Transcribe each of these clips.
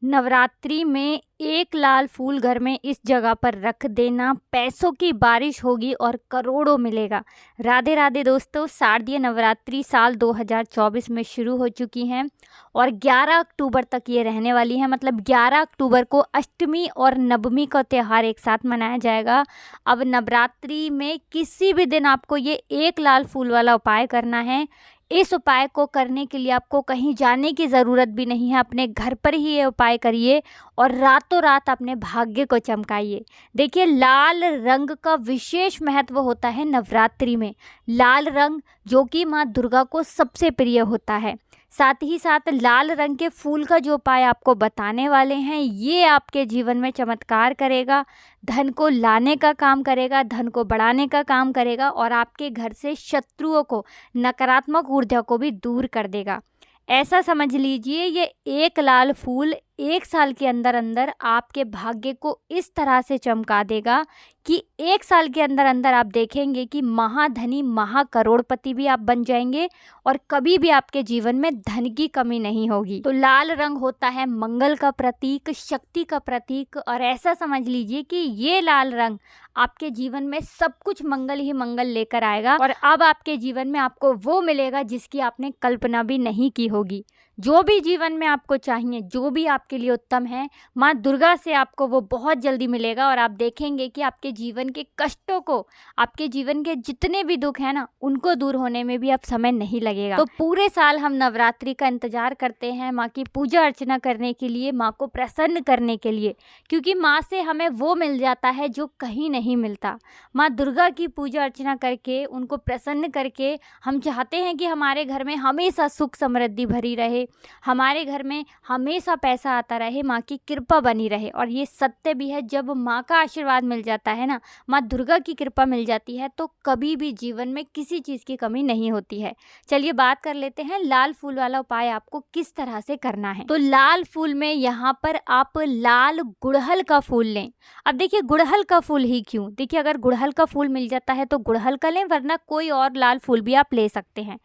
नवरात्रि में एक लाल फूल घर में इस जगह पर रख देना, पैसों की बारिश होगी और करोड़ों मिलेगा। राधे राधे दोस्तों, शारदीय नवरात्रि साल 2024 में शुरू हो चुकी हैं और 11 अक्टूबर तक ये रहने वाली है। मतलब 11 अक्टूबर को अष्टमी और नवमी का त्यौहार एक साथ मनाया जाएगा। अब नवरात्रि में किसी भी दिन आपको ये एक लाल फूल वाला उपाय करना है। इस उपाय को करने के लिए आपको कहीं जाने की ज़रूरत भी नहीं है, अपने घर पर ही ये उपाय करिए और रातों रात अपने भाग्य को चमकाइए। देखिए, लाल रंग का विशेष महत्व होता है नवरात्रि में। लाल रंग जो कि माँ दुर्गा को सबसे प्रिय होता है। साथ ही साथ लाल रंग के फूल का जो उपाय आपको बताने वाले हैं, ये आपके जीवन में चमत्कार करेगा, धन को लाने का काम करेगा, धन को बढ़ाने का काम करेगा और आपके घर से शत्रुओं को, नकारात्मक ऊर्जा को भी दूर कर देगा। ऐसा समझ लीजिए, ये एक लाल फूल एक साल के अंदर अंदर आपके भाग्य को इस तरह से चमका देगा कि एक साल के अंदर अंदर आप देखेंगे कि महाधनी, महाकरोड़पति भी आप बन जाएंगे और कभी भी आपके जीवन में धन की कमी नहीं होगी। तो लाल रंग होता है मंगल का प्रतीक, शक्ति का प्रतीक, और ऐसा समझ लीजिए कि ये लाल रंग आपके जीवन में सब कुछ मंगल ही मंगल लेकर आएगा और अब आपके जीवन में आपको वो मिलेगा जिसकी आपने कल्पना भी नहीं की होगी। जो भी जीवन में आपको चाहिए, जो भी आपके लिए उत्तम है, माँ दुर्गा से आपको वो बहुत जल्दी मिलेगा और आप देखेंगे कि आपके जीवन के कष्टों को, आपके जीवन के जितने भी दुख हैं ना, उनको दूर होने में भी अब समय नहीं लगेगा। तो पूरे साल हम नवरात्रि का इंतजार करते हैं माँ की पूजा अर्चना करने के लिए, माँ को प्रसन्न करने के लिए, क्योंकि माँ से हमें वो मिल जाता है जो कहीं नहीं मिलता। माँ दुर्गा की पूजा अर्चना करके, उनको प्रसन्न करके हम चाहते हैं कि हमारे घर में हमेशा सुख समृद्धि भरी रहे, हमारे घर में हमेशा पैसा आता रहे, माँ की कृपा बनी रहे। और ये सत्य भी है, जब माँ का आशीर्वाद मिल जाता है ना, माँ दुर्गा की कृपा मिल जाती है, तो कभी भी जीवन में किसी चीज़ की कमी नहीं होती है। चलिए बात कर लेते हैं लाल फूल वाला उपाय आपको किस तरह से करना है। तो लाल फूल में यहाँ पर आप लाल गुड़हल का फूल लें। अब देखिए, गुड़हल का फूल ही क्यों, देखिए अगर गुड़हल का फूल मिल जाता है तो गुड़हल का लें, वरना कोई और लाल फूल भी आप ले सकते हैं।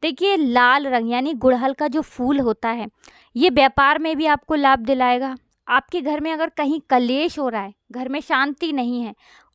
देखिए, लाल रंग यानी गुड़हल का जो फूल होता है, ये व्यापार में भी आपको लाभ दिलाएगा। आपके घर में अगर कहीं कलेश हो रहा है, घर में शांति नहीं है,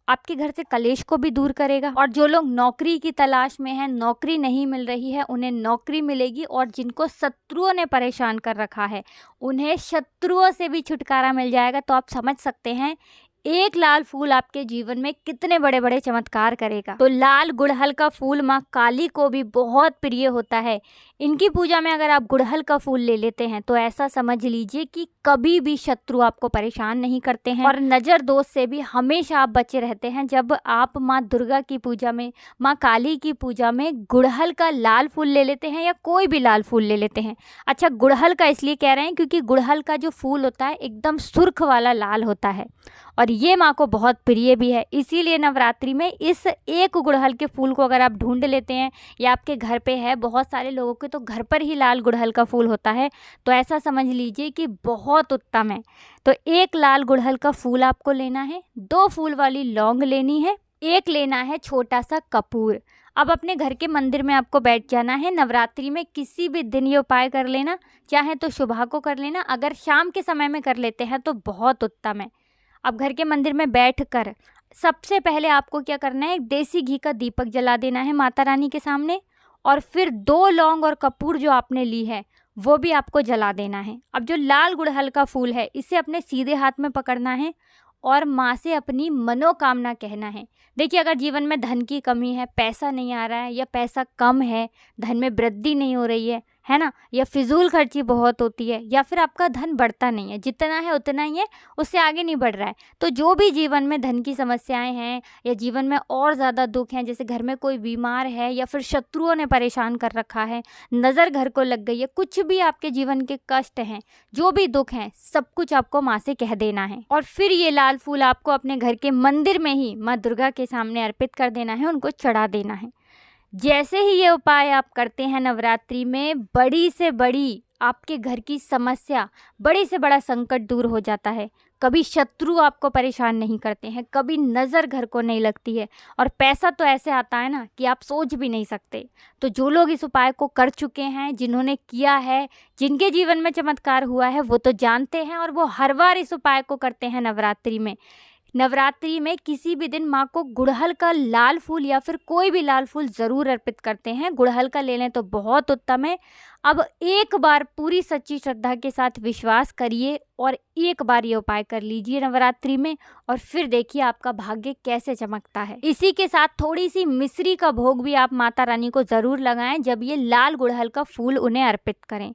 आपके घर से कलेश को भी दूर करेगा। और जो लोग नौकरी की तलाश में हैं, नौकरी नहीं मिल रही है, उन्हें नौकरी मिलेगी। और जिनको शत्रुओं ने परेशान कर रखा है, उन्हें शत्रुओं से भी छुटकारा मिल जाएगा। तो आप समझ सकते हैं एक लाल फूल आपके जीवन में कितने बड़े बड़े चमत्कार करेगा। तो लाल गुड़हल का फूल माँ काली को भी बहुत प्रिय होता है। इनकी पूजा में अगर आप गुड़हल का फूल ले लेते हैं तो ऐसा समझ लीजिए कि कभी भी शत्रु आपको परेशान नहीं करते हैं और नज़र दोष से भी हमेशा आप बचे रहते हैं। जब आप माँ दुर्गा की पूजा में, माँ काली की पूजा में गुड़हल का लाल फूल ले लेते हैं या कोई भी लाल फूल ले लेते हैं। अच्छा, गुड़हल का इसलिए कह रहे हैं क्योंकि गुड़हल का जो फूल होता है एकदम सुर्ख वाला लाल होता है और ये माँ को बहुत प्रिय भी है। इसीलिए नवरात्रि में इस एक गुड़हल के फूल को अगर आप ढूंढ लेते हैं या आपके घर पे है, बहुत सारे लोगों के तो घर पर ही लाल गुड़हल का फूल होता है, तो ऐसा समझ लीजिए कि बहुत उत्तम है। तो एक लाल गुड़हल का फूल आपको लेना है, 2 फूल वाली लौंग लेनी है, एक लेना है छोटा सा कपूर। अब अपने घर के मंदिर में आपको बैठ जाना है। नवरात्रि में किसी भी दिन ये उपाय कर लेना, चाहे तो सुबह को कर लेना, अगर शाम के समय में कर लेते हैं तो बहुत उत्तम है। अब घर के मंदिर में बैठकर सबसे पहले आपको क्या करना है, एक देसी घी का दीपक जला देना है माता रानी के सामने और फिर 2 लौंग और कपूर जो आपने ली है वो भी आपको जला देना है। अब जो लाल गुड़हल का फूल है, इसे अपने सीधे हाथ में पकड़ना है और माँ से अपनी मनोकामना कहना है। देखिए, अगर जीवन में धन की कमी है, पैसा नहीं आ रहा है या पैसा कम है, धन में वृद्धि नहीं हो रही है ना, या फिजूल खर्ची बहुत होती है, या फिर आपका धन बढ़ता नहीं है, जितना है उतना ही है, उससे आगे नहीं बढ़ रहा है, तो जो भी जीवन में धन की समस्याएं हैं या जीवन में और ज़्यादा दुख हैं, जैसे घर में कोई बीमार है या फिर शत्रुओं ने परेशान कर रखा है, नज़र घर को लग गई है, कुछ भी आपके जीवन के कष्ट हैं, जो भी दुख हैं, सब कुछ आपको माँ से कह देना है। और फिर ये लाल फूल आपको अपने घर के मंदिर में ही माँ दुर्गा के सामने अर्पित कर देना है, उनको चढ़ा देना है। जैसे ही ये उपाय आप करते हैं नवरात्रि में, बड़ी से बड़ी आपके घर की समस्या, बड़े से बड़ा संकट दूर हो जाता है। कभी शत्रु आपको परेशान नहीं करते हैं, कभी नज़र घर को नहीं लगती है, और पैसा तो ऐसे आता है ना कि आप सोच भी नहीं सकते। तो जो लोग इस उपाय को कर चुके हैं, जिन्होंने किया है, जिनके जीवन में चमत्कार हुआ है, वो तो जानते हैं, और वो हर बार इस उपाय को करते हैं नवरात्रि में। नवरात्रि में किसी भी दिन माँ को गुड़हल का लाल फूल या फिर कोई भी लाल फूल ज़रूर अर्पित करते हैं। गुड़हल का ले लें तो बहुत उत्तम है। अब एक बार पूरी सच्ची श्रद्धा के साथ विश्वास करिए और एक बार ये उपाय कर लीजिए नवरात्रि में, और फिर देखिए आपका भाग्य कैसे चमकता है। इसी के साथ थोड़ी सी मिश्री का भोग भी आप माता रानी को ज़रूर लगाएं जब ये लाल गुड़हल का फूल उन्हें अर्पित करें।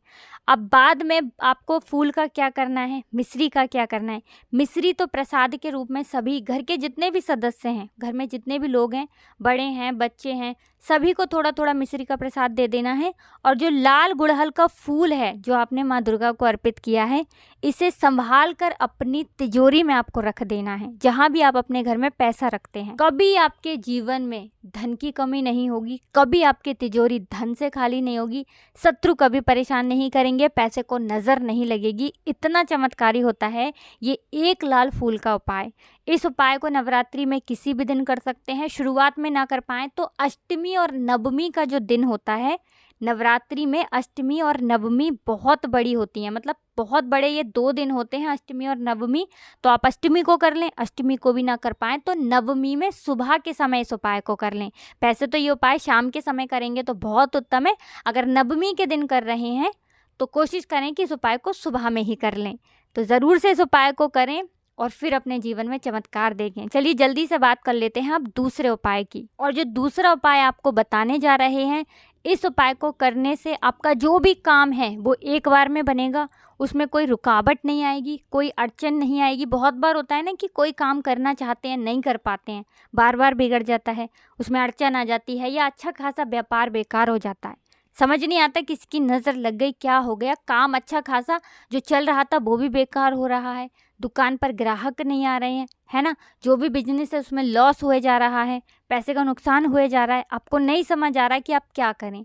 अब बाद में आपको फूल का क्या करना है, मिश्री का क्या करना है। मिश्री तो प्रसाद के रूप में सभी घर के जितने भी सदस्य हैं, घर में जितने भी लोग हैं, बड़े हैं, बच्चे हैं, सभी को थोड़ा थोड़ा मिश्री का प्रसाद दे देना है। और जो लाल गुड़हल का फूल है जो आपने माँ दुर्गा को अर्पित किया है, इसे संभाल कर अपनी तिजोरी में आपको रख देना है, जहाँ भी आप अपने घर में पैसा रखते हैं। कभी आपके जीवन में धन की कमी नहीं होगी, कभी आपकी तिजोरी धन से खाली नहीं होगी, शत्रु कभी परेशान नहीं करेंगे, पैसे को नज़र नहीं लगेगी। इतना चमत्कारी होता है ये एक लाल फूल का उपाय। इस उपाय को नवरात्रि में किसी भी दिन कर सकते हैं। शुरुआत में ना कर पाएँ तो अष्टमी और नवमी का जो दिन होता है, नवरात्रि में अष्टमी और नवमी बहुत बड़ी होती हैं, मतलब बहुत बड़े ये 2 दिन होते हैं, अष्टमी और नवमी। तो आप अष्टमी को कर लें, अष्टमी को भी ना कर पाएँ तो नवमी में सुबह के समय इस उपाय को कर लें। वैसे तो ये उपाय शाम के समय करेंगे तो बहुत उत्तम है। अगर नवमी के दिन कर रहे हैं तो कोशिश करें कि इस उपाय को सुबह में ही कर लें। तो ज़रूर से इस उपाय को करें और फिर अपने जीवन में चमत्कार देखें। चलिए जल्दी से बात कर लेते हैं अब दूसरे उपाय की। और जो दूसरा उपाय आपको बताने जा रहे हैं, इस उपाय को करने से आपका जो भी काम है वो एक बार में बनेगा, उसमें कोई रुकावट नहीं आएगी, कोई अड़चन नहीं आएगी। बहुत बार होता है ना कि कोई काम करना चाहते हैं, नहीं कर पाते हैं, बार बार बिगड़ जाता है, उसमें अड़चन आ जाती है, या अच्छा खासा व्यापार बेकार हो जाता है, समझ नहीं आता किसकी नज़र लग गई, क्या हो गया, काम अच्छा खासा जो चल रहा था वो भी बेकार हो रहा है, दुकान पर ग्राहक नहीं आ रहे हैं, है ना, जो भी बिजनेस है उसमें लॉस हुए जा रहा है, पैसे का नुकसान हुए जा रहा है, आपको नहीं समझ आ रहा है कि आप क्या करें।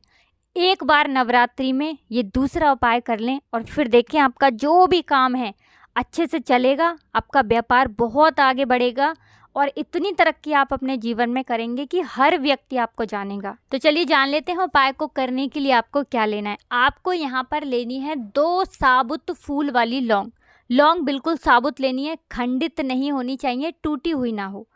एक बार नवरात्रि में ये दूसरा उपाय कर लें और फिर देखें आपका जो भी काम है अच्छे से चलेगा, आपका व्यापार बहुत आगे बढ़ेगा और इतनी तरक्की आप अपने जीवन में करेंगे कि हर व्यक्ति आपको जानेगा। तो चलिए जान लेते हैं उपाय को करने के लिए आपको क्या लेना है। आपको यहाँ पर लेनी है 2 साबुत फूल वाली लौंग। लौंग बिल्कुल साबुत लेनी है, खंडित नहीं होनी चाहिए, टूटी हुई ना हो।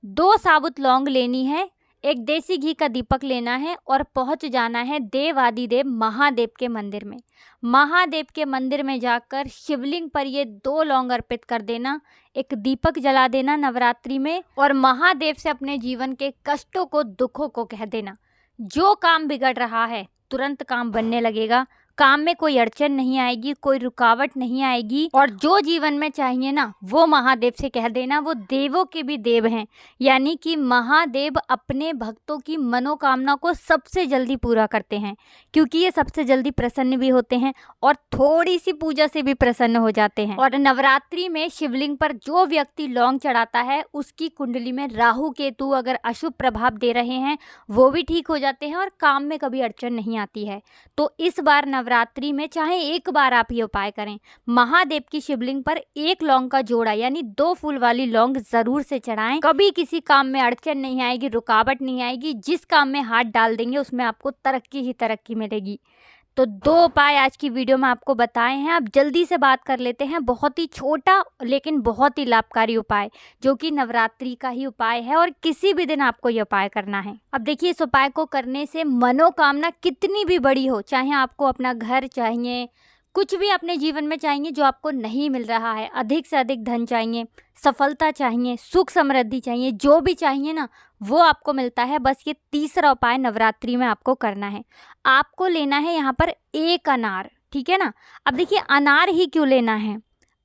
2 साबुत लौंग लेनी है, एक देसी घी का दीपक लेना है और पहुंच जाना है देवादिदेव महादेव के मंदिर में। महादेव के मंदिर में जाकर शिवलिंग पर ये 2 लौंग अर्पित कर देना, एक दीपक जला देना नवरात्रि में, और महादेव से अपने जीवन के कष्टों को, दुखों को कह देना। जो काम बिगड़ रहा है तुरंत काम बनने लगेगा, काम में कोई अड़चन नहीं आएगी, कोई रुकावट नहीं आएगी, और जो जीवन में चाहिए ना वो महादेव से कह देना। वो देवों के भी देव हैं, यानी कि महादेव अपने भक्तों की मनोकामना को सबसे जल्दी पूरा करते हैं, क्योंकि ये सबसे जल्दी प्रसन्न भी होते हैं और थोड़ी सी पूजा से भी प्रसन्न हो जाते हैं। और नवरात्रि में शिवलिंग पर जो व्यक्ति लौंग चढ़ाता है उसकी कुंडली में राहु केतु अगर अशुभ प्रभाव दे रहे हैं वो भी ठीक हो जाते हैं और काम में कभी अड़चन नहीं आती है। तो इस बार नवरात्रि में चाहे एक बार आप ये उपाय करें, महादेव की शिवलिंग पर 1 लौंग का जोड़ा यानी 2 फूल वाली लौंग जरूर से चढ़ाएं। कभी किसी काम में अड़चन नहीं आएगी, रुकावट नहीं आएगी, जिस काम में हाथ डाल देंगे उसमें आपको तरक्की ही तरक्की मिलेगी। तो 2 उपाय आज की वीडियो में आपको बताए हैं। अब जल्दी से बात कर लेते हैं बहुत ही छोटा लेकिन बहुत ही लाभकारी उपाय, जो कि नवरात्रि का ही उपाय है और किसी भी दिन आपको ये उपाय करना है। अब देखिए इस उपाय को करने से मनोकामना कितनी भी बड़ी हो, चाहे आपको अपना घर चाहिए, कुछ भी अपने जीवन में चाहिए जो आपको नहीं मिल रहा है, अधिक से अधिक धन चाहिए, सफलता चाहिए, सुख समृद्धि चाहिए, जो भी चाहिए ना वो आपको मिलता है। बस ये तीसरा उपाय नवरात्रि में आपको करना है। आपको लेना है यहाँ पर 1 अनार, ठीक है ना। अब देखिए अनार ही क्यों लेना है,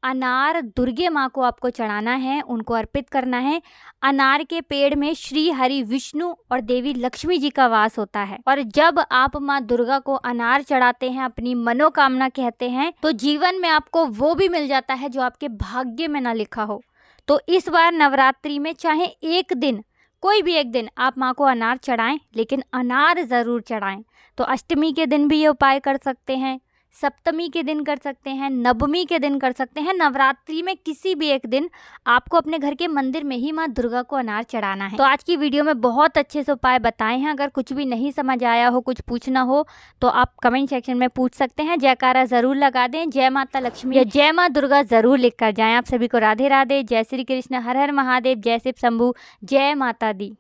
अनार दुर्गे माँ को आपको चढ़ाना है, उनको अर्पित करना है। अनार के पेड़ में श्री हरि विष्णु और देवी लक्ष्मी जी का वास होता है, और जब आप माँ दुर्गा को अनार चढ़ाते हैं, अपनी मनोकामना कहते हैं, तो जीवन में आपको वो भी मिल जाता है जो आपके भाग्य में ना लिखा हो। तो इस बार नवरात्रि में चाहे एक दिन, कोई भी एक दिन आप माँ को अनार चढ़ाएं, लेकिन अनार ज़रूर चढ़ाएं। तो अष्टमी के दिन भी ये उपाय कर सकते हैं, सप्तमी के दिन कर सकते हैं, नवमी के दिन कर सकते हैं, नवरात्रि में किसी भी एक दिन आपको अपने घर के मंदिर में ही माँ दुर्गा को अनार चढ़ाना है। तो आज की वीडियो में बहुत अच्छे से उपाय बताए हैं। अगर कुछ भी नहीं समझ आया हो, कुछ पूछना हो तो आप कमेंट सेक्शन में पूछ सकते हैं। जयकारा जरूर लगा दें, जय माता लक्ष्मी या जय माँ दुर्गा जरूर लिख कर जाएं। आप सभी को राधे राधे, जय श्री कृष्ण, हर हर महादेव, जय शिव शंभू, जय माता दी।